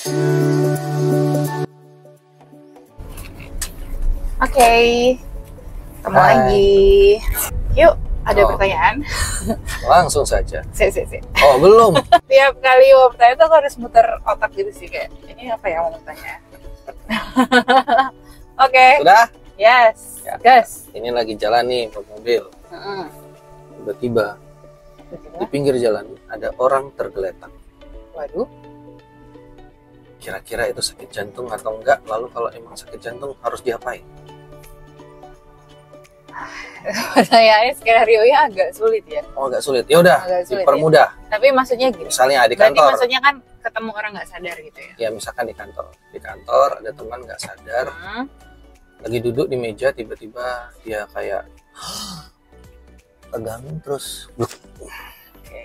Oke, ketemu Hai. lagi. Yuk, ada pertanyaan. Langsung saja. Si. Oh, belum. Tiap kali mau bertanya tuh aku harus muter otak gitu sih, kayak ini apa ya mau bertanya. Oke. Sudah? Yes. Ya. Gas. Ini lagi jalan nih, bawa mobil. Tiba-tiba di pinggir jalan ada orang tergeletak. Waduh. Kira-kira itu sakit jantung atau enggak? Lalu kalau emang sakit jantung harus diapain? Pertanyaannya skenario-nya agak sulit ya. Oh, agak sulit. Ya udah, Agak sulit, dipermudah. Tapi maksudnya gini. Misalnya di Berarti kantor. maksudnya kan ketemu orang nggak sadar gitu ya. Ya, misalkan di kantor. Di kantor ada teman nggak sadar, lagi duduk di meja, tiba-tiba dia kayak tegang terus Oke.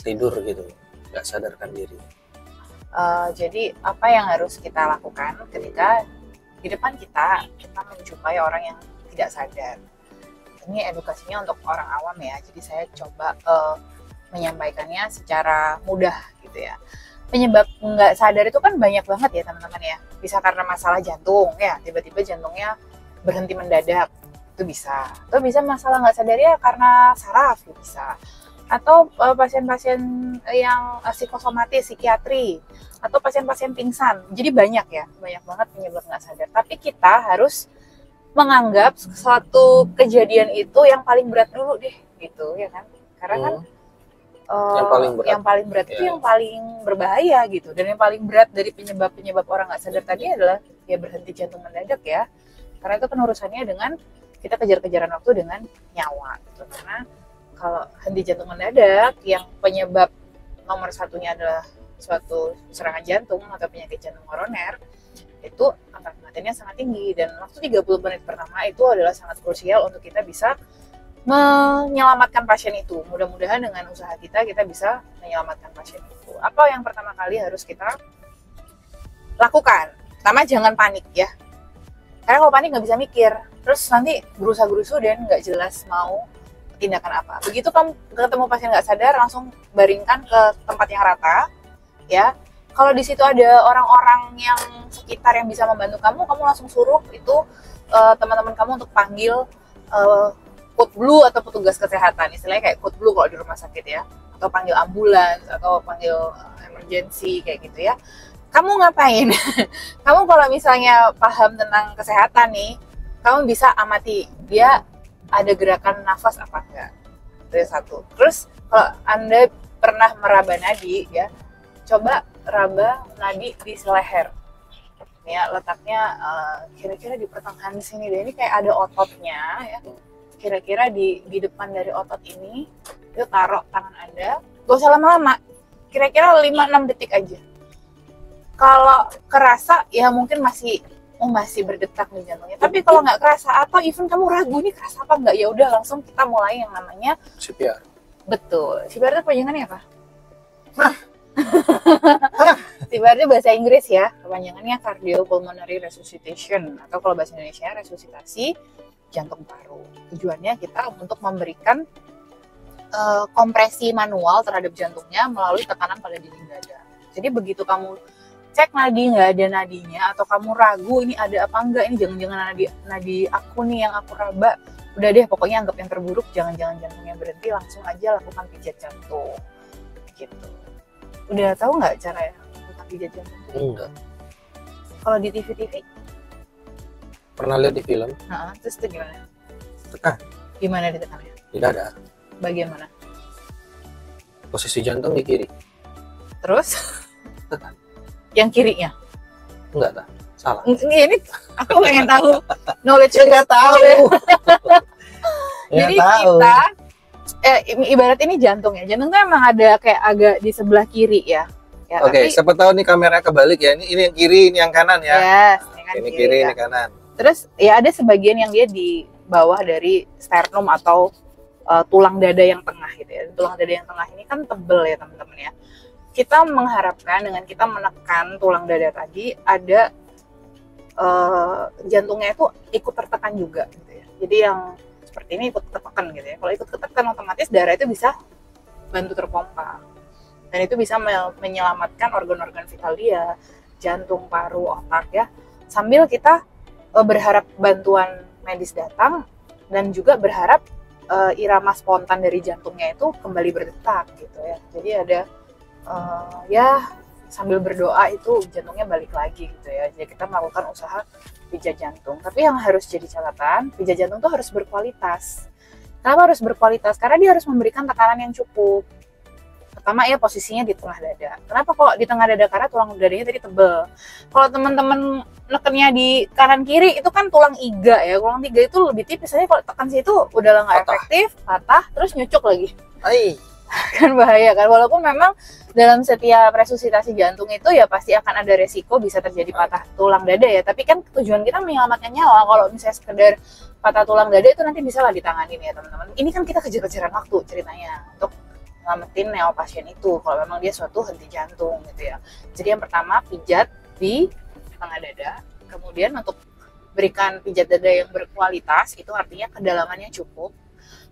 tidur gitu, nggak sadarkan diri. Jadi apa yang harus kita lakukan ketika di depan kita menjumpai orang yang tidak sadar? Ini edukasinya untuk orang awam ya, jadi saya coba menyampaikannya secara mudah gitu ya. Penyebab nggak sadar itu kan banyak banget ya teman-teman ya. Bisa karena masalah jantung ya, tiba-tiba jantungnya berhenti mendadak, itu bisa. Atau bisa masalah nggak sadar ya karena saraf, bisa. Atau pasien-pasien yang psikosomatis, psikiatri, atau pasien-pasien pingsan. Jadi banyak ya, banyak banget penyebab nggak sadar. Tapi kita harus menganggap suatu kejadian itu yang paling berat dulu deh, gitu ya kan? Karena kan yang paling berat itu yang paling berbahaya gitu. Dan yang paling berat dari penyebab orang nggak sadar tadi adalah ya berhenti jantung mendadak ya. Karena itu kan urusannya dengan kita kejar-kejaran waktu dengan nyawa gitu. Karena kalau henti jantung mendadak yang penyebab nomor satunya adalah suatu serangan jantung atau penyakit jantung koroner, itu angka kematiannya sangat tinggi, dan waktu 30 menit pertama itu adalah sangat krusial untuk kita bisa menyelamatkan pasien itu. Mudah-mudahan dengan usaha kita bisa menyelamatkan pasien itu. Apa yang pertama kali harus kita lakukan? Pertama, jangan panik ya, karena kalau panik nggak bisa mikir, terus nanti gerusa-gerusu dan nggak jelas mau tindakan apa. Begitu kamu ketemu pasien nggak sadar, langsung baringkan ke tempat yang rata ya. Kalau di situ ada orang-orang yang sekitar yang bisa membantu kamu langsung suruh itu teman-teman kamu untuk panggil code blue atau petugas kesehatan, istilahnya kayak code blue kalau di rumah sakit ya, atau panggil ambulans atau panggil emergency kayak gitu ya. Kamu ngapain? Kamu kalau misalnya paham tentang kesehatan nih, kamu bisa amati dia ada gerakan nafas apa enggak. Itu satu. Terus kalau Anda pernah meraba nadi ya, coba raba nadi di seleher. Ya, letaknya kira-kira di pertengahan sini deh. Ini kayak ada ototnya ya. Kira-kira di depan dari otot ini, itu taruh tangan Anda. Gak usah lama-lama. Kira-kira 5-6 detik aja. Kalau kerasa ya mungkin masih berdetak nih jantungnya. Tapi kalau nggak kerasa atau even kamu ragu nih kerasa apa nggak, ya udah langsung kita mulai yang namanya CPR. Betul. CPR itu kepanjangannya apa? CPR itu bahasa Inggris ya. Kepanjangannya Cardiopulmonary Resuscitation, atau kalau bahasa Indonesia resusitasi jantung paru. Tujuannya kita untuk memberikan kompresi manual terhadap jantungnya melalui tekanan pada dinding dada. Jadi begitu kamu cek nadi nggak ada nadinya, atau kamu ragu ini ada apa enggak, ini jangan-jangan nadi aku nih yang aku raba, udah deh pokoknya anggap yang terburuk, jangan-jangan jantungnya berhenti, langsung aja lakukan pijat jantung gitu. Udah tahu nggak cara lakukan pijat jantung? Enggak. Kalau di TV Pernah lihat di film? terus itu gimana? Tekan Gimana ditekannya? di dada. Bagian mana? Posisi jantung di kiri. Terus Tekan. yang kirinya? Enggak tak? Salah. Ini aku pengen tahu knowledge. Nggak tahu. Jadi kita ibarat ini jantung ya. Jantung tuh emang ada kayak agak di sebelah kiri ya. Oke, siapa tahu nih kameranya kebalik ya. Ini yang kiri, ini yang kanan ya. Yes, ini kan Ini kiri, ya. ini kanan. Terus ya ada sebagian yang dia di bawah dari sternum atau tulang dada yang tengah gitu ya. Tulang dada yang tengah ini kan tebel ya teman-teman ya. Kita mengharapkan dengan kita menekan tulang dada tadi ada jantungnya itu ikut tertekan juga gitu ya. Jadi yang seperti ini ikut tertekan gitu ya. Kalau ikut tertekan otomatis darah itu bisa bantu terpompa Dan itu bisa menyelamatkan organ-organ vital dia, jantung, paru, otak ya. Sambil kita berharap bantuan medis datang dan juga berharap irama spontan dari jantungnya itu kembali berdetak gitu ya. Jadi ada ya sambil berdoa itu jantungnya balik lagi gitu ya. Jadi kita melakukan usaha pijat jantung. Tapi yang harus jadi catatan, pijat jantung itu harus berkualitas. Kenapa harus berkualitas? Karena dia harus memberikan tekanan yang cukup. Pertama ya posisinya di tengah dada. Kenapa kok di tengah dada? Karena tulang dadanya tadi tebel. Kalau teman-teman nekennya di kanan kiri itu kan tulang iga ya. Tulang iga itu lebih tipis. Aja kalau tekan situ udah nggak efektif, patah, terus nyucuk lagi. Kan bahaya kan. Walaupun memang dalam setiap resusitasi jantung itu ya pasti akan ada resiko bisa terjadi patah tulang dada ya. Tapi kan tujuan kita menyelamatkan nyawa. Kalau misalnya sekedar patah tulang dada itu nanti bisa lah ditanganin ya teman-teman. Ini kan kita kejar-kejaran waktu ceritanya untuk nyelamatin nyawa pasien itu kalau memang dia suatu henti jantung gitu ya. Jadi yang pertama pijat di tengah dada, kemudian untuk berikan pijat dada yang berkualitas itu artinya kedalamannya cukup.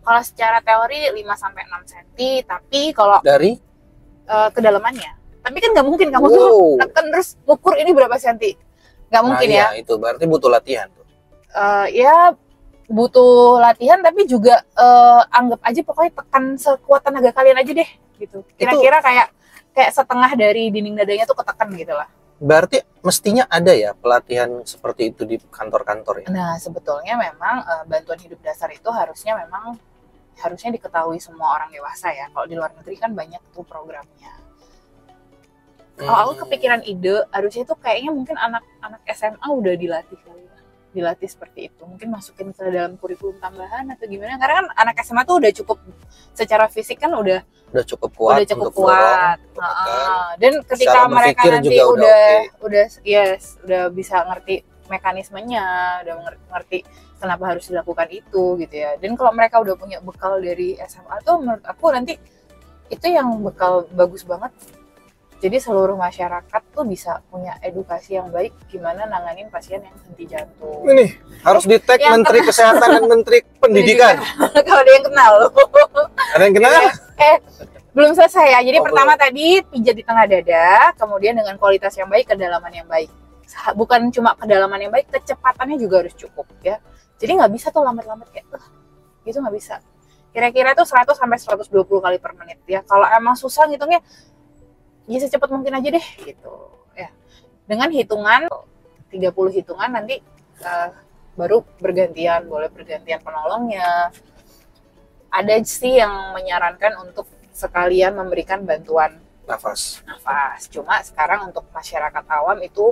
Kalau secara teori 5-6 cm, tapi kalau dari kedalamannya. Tapi kan nggak mungkin kamu tuh neken terus ukur ini berapa senti. Nggak mungkin ya. Itu berarti butuh latihan tuh. Ya butuh latihan tapi juga anggap aja pokoknya tekan sekuat tenaga kalian aja deh gitu. Kira-kira kayak setengah dari dinding dadanya tuh ketekan gitu lah. Berarti mestinya ada ya pelatihan seperti itu di kantor-kantor ya? Nah sebetulnya memang bantuan hidup dasar itu harusnya diketahui semua orang dewasa ya. Kalau di luar negeri kan banyak tuh programnya. Kalau aku kepikiran ide, harusnya itu kayaknya mungkin anak SMA udah dilatih kali ya. Dilatih seperti itu, mungkin masukin ke dalam kurikulum tambahan atau gimana, karena kan anak SMA tuh udah cukup secara fisik kan udah cukup kuat, dan ketika mereka nanti udah bisa ngerti mekanismenya, udah ngerti kenapa harus dilakukan itu gitu ya. Dan kalau mereka udah punya bekal dari SMA tuh menurut aku nanti itu yang bekal bagus banget. Jadi seluruh masyarakat tuh bisa punya edukasi yang baik gimana nanganin pasien yang henti jantung. Ini harus di-tag Menteri Kesehatan dan Menteri Pendidikan. Kalau ada yang kenal. Ada yang kenal? Belum selesai ya. Jadi pertama tadi pijat di tengah dada, kemudian dengan kualitas yang baik, kedalaman yang baik. Bukan cuma kedalaman yang baik, kecepatannya juga harus cukup ya. Jadi nggak bisa tuh lambat-lambat kayak gitu, nggak bisa. Kira-kira tuh 100 sampai 120 kali per menit ya. Kalau emang susah ngitungnya ya secepat mungkin aja deh gitu ya. Dengan hitungan 30 hitungan nanti baru boleh bergantian penolongnya. Ada sih yang menyarankan untuk sekalian memberikan bantuan nafas. Cuma sekarang untuk masyarakat awam itu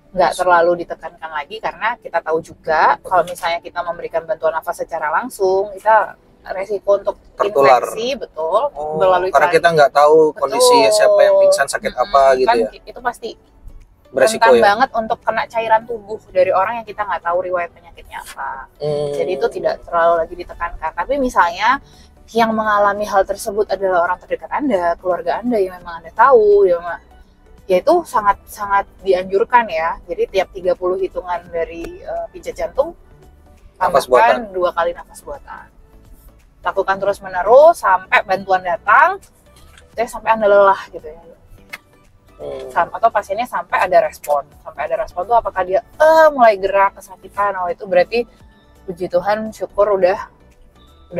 nggak terlalu ditekankan lagi karena kita tahu juga kalau misalnya kita memberikan bantuan nafas secara langsung kita resiko untuk tertular. Infeksi melalui karena kita nggak tahu kondisi siapa yang pingsan sakit apa gitu kan, ya itu pasti beresiko rentan banget untuk kena cairan tubuh dari orang yang kita nggak tahu riwayat penyakitnya apa. Jadi itu tidak terlalu lagi ditekankan. Tapi misalnya yang mengalami hal tersebut adalah orang terdekat Anda, keluarga Anda yang memang Anda tahu ya itu sangat dianjurkan ya. Jadi tiap 30 hitungan dari pijat jantung tambahkan 2 kali nafas buatan. Lakukan terus menerus sampai bantuan datang, sampai Anda lelah gitu ya. Atau pasiennya sampai ada respon. Sampai ada respon tuh apakah dia mulai gerak, kesakitan, itu berarti puji Tuhan syukur udah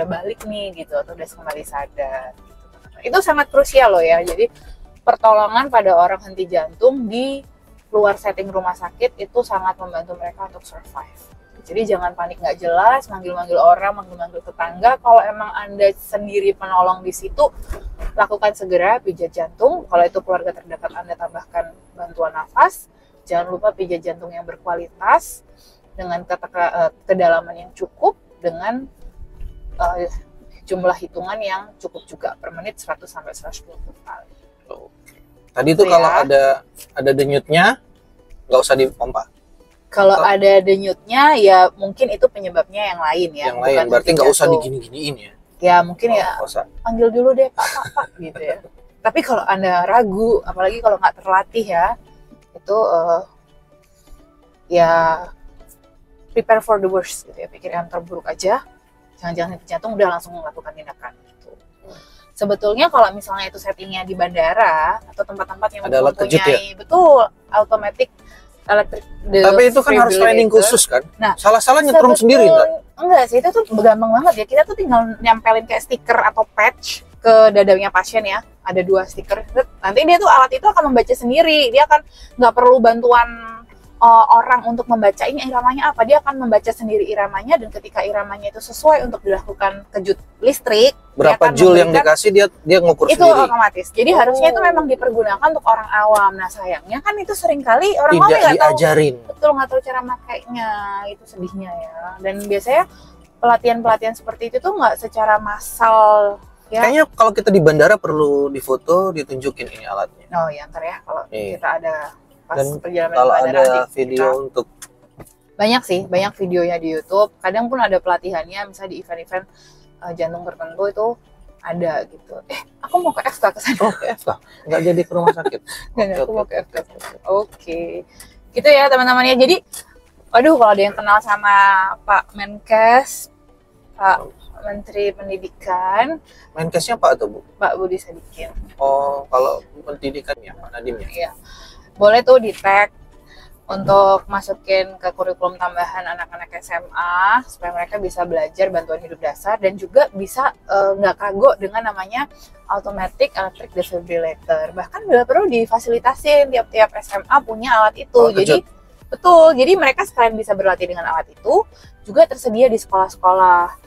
balik nih gitu, atau udah kembali sadar gitu. Itu sangat krusial loh ya. Jadi pertolongan pada orang henti jantung di luar setting rumah sakit itu sangat membantu mereka untuk survive. Jadi jangan panik nggak jelas, manggil-manggil orang, manggil-manggil tetangga. Kalau emang Anda sendiri penolong di situ, lakukan segera pijat jantung. Kalau itu keluarga terdekat Anda, tambahkan bantuan nafas. Jangan lupa pijat jantung yang berkualitas dengan kedalaman yang cukup, dengan jumlah hitungan yang cukup juga per menit 100 sampai 120 kali. Tadi itu kalau ada denyutnya nggak usah dipompa. Kalau ada denyutnya ya mungkin itu penyebabnya yang lain ya. Yang lain berarti nggak usah digini-giniin ya. Ya mungkin panggil dulu deh Pak gitu ya. Tapi kalau Anda ragu, apalagi kalau nggak terlatih ya, itu ya prepare for the worst gitu ya. Pikir yang terburuk aja. Jangan henti jantung udah langsung melakukan tindakan gitu. sebetulnya kalau misalnya itu settingnya di bandara atau tempat-tempat yang ada alat kejut ya? Betul, automatic electric tapi itu kan harus training khusus kan? Nah, salah-salah nyetrum sendiri nggak? Enggak sih, itu tuh gampang banget ya. Kita tuh tinggal nyempelin kayak stiker atau patch ke dadanya pasien ya. Ada 2 stiker. Nanti dia tuh alat itu akan membaca sendiri. Dia akan nggak perlu bantuan orang untuk membaca ini iramanya apa. Dia akan membaca sendiri iramanya, dan ketika iramanya itu sesuai untuk dilakukan kejut listrik, berapa joule yang dikasih dia ngukur itu sendiri. Otomatis. Jadi harusnya itu memang dipergunakan untuk orang awam. Nah sayangnya kan itu seringkali orang awam nggak diajarin. Betul, nggak tahu cara makainya. Itu sedihnya ya. Dan biasanya pelatihan seperti itu tuh nggak secara massal. Ya. Kayaknya kalau kita di bandara perlu difoto, ditunjukin ini alatnya. Oh ya, ntar ya kalau kita ada pas dan perjalanan kalau bandara, ada video kita, untuk banyak sih, banyak videonya di YouTube. Kadang pun ada pelatihannya, misalnya di event-event jantung tertentu itu ada gitu. Aku mau ke FK ke sana. Oh, ke FK. Nggak jadi ke rumah sakit. Aku mau ke FK. Oke. Gitu ya teman-teman ya. Jadi waduh, kalau ada yang kenal sama Pak Menkes, Pak Menteri Pendidikan. Menkesnya Pak atau Bu? Pak Budi Sadikin. Oh, kalau pendidikannya Pak Nadiem ya? Iya. Boleh tuh di tag untuk masukin ke kurikulum tambahan anak-anak SMA supaya mereka bisa belajar bantuan hidup dasar dan juga bisa nggak kagok dengan namanya automatic electric defibrillator. Bahkan bila perlu difasilitasin tiap-tiap SMA punya alat itu. Jadi betul, jadi mereka sekalian bisa berlatih dengan alat itu, juga tersedia di sekolah-sekolah.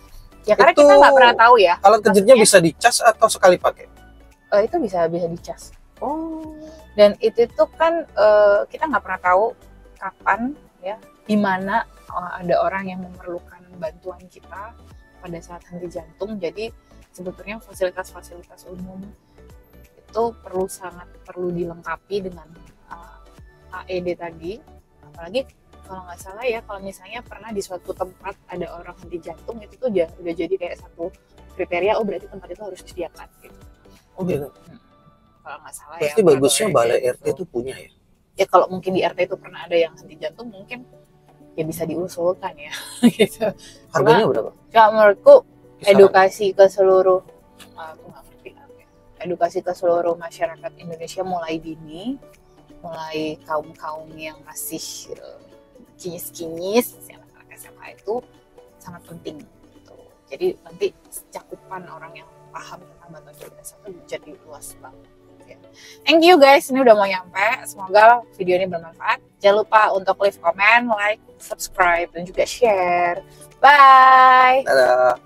Ya karena itu, kita nggak pernah tahu ya. Alat kejutnya bisa dicas atau sekali pakai? Itu bisa dicas. Oh. Dan itu tuh kan kita nggak pernah tahu kapan ya, di mana ada orang yang memerlukan bantuan kita pada saat henti jantung. Jadi sebetulnya fasilitas-fasilitas umum itu sangat perlu dilengkapi dengan AED tadi. Apalagi kalau nggak salah ya, kalau misalnya pernah di suatu tempat ada orang henti jantung, itu tuh udah jadi kayak satu kriteria, oh berarti tempat itu harus disediakan gitu. Oh gitu. Kalau nggak salah pasti ya. Bagusnya balai RT itu punya ya. Ya kalau mungkin di RT itu pernah ada yang henti jantung, mungkin ya bisa diusulkan ya. Gitu. Harganya berapa? Ya menurutku edukasi ke seluruh, aku nggak ngerti, edukasi ke seluruh masyarakat Indonesia mulai dini, mulai kaum yang masih kinyis anak-anak SMA itu sangat penting. Gitu. Jadi nanti cakupan orang yang paham tentang bantuan hidup dasar itu jadi luas banget. Thank you guys, ini udah mau nyampe. Semoga video ini bermanfaat. Jangan lupa untuk leave comment, like, subscribe, dan juga share. Bye. Dadah.